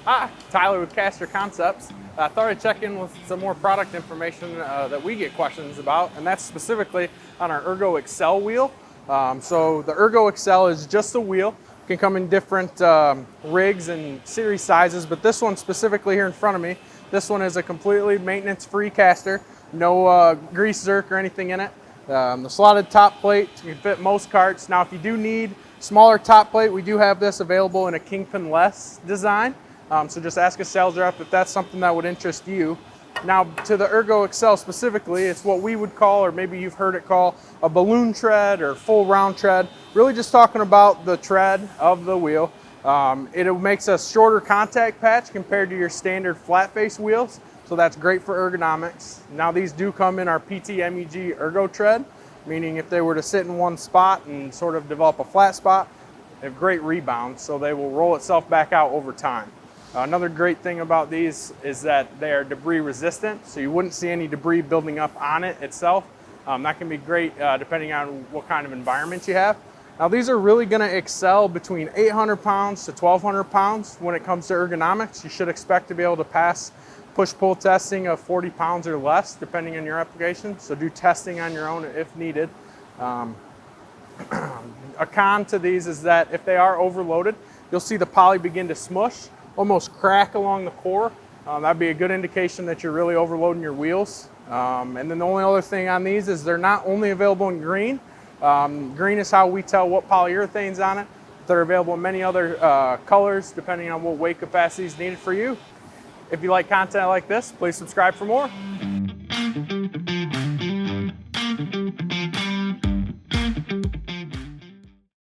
Hi, Tyler with Caster Concepts. I thought I'd check in with some more product information that we get questions about, and that's specifically on our ERGOXCEL wheel. So the ERGOXCEL is just a wheel. It can come in different rigs and series sizes, but this one specifically here in front of me, this one is a completely maintenance-free caster. No grease zerk or anything in it. The slotted top plate can fit most carts. Now, if you do need smaller top plate, we do have this available in a kingpin-less design. So just ask a sales rep if that's something that would interest you. Now, to the ERGOXCEL specifically, it's what we would call, or maybe you've heard it call, a balloon tread or full round tread. Really just talking about the tread of the wheel. It makes a shorter contact patch compared to your standard flat face wheels. So that's great for ergonomics. Now, these do come in our PT-MEG Ergo tread, meaning if they were to sit in one spot and sort of develop a flat spot, they have great rebound, so they will roll itself back out over time. Another great thing about these is that they are debris resistant, so you wouldn't see any debris building up on it itself. That can be great depending on what kind of environment you have. Now, these are really going to excel between 800 pounds to 1,200 pounds when it comes to ergonomics. You should expect to be able to pass push-pull testing of 40 pounds or less depending on your application, so do testing on your own if needed. A con to these is that if they are overloaded, you'll see the poly begin to smush, almost crack along the core. That'd be a good indication that you're really overloading your wheels. And then the only other thing on these is they're not only available in green. Green is how we tell what polyurethane's on it. They're available in many other colors depending on what weight capacity is needed for you. If you like content like this, please subscribe for more.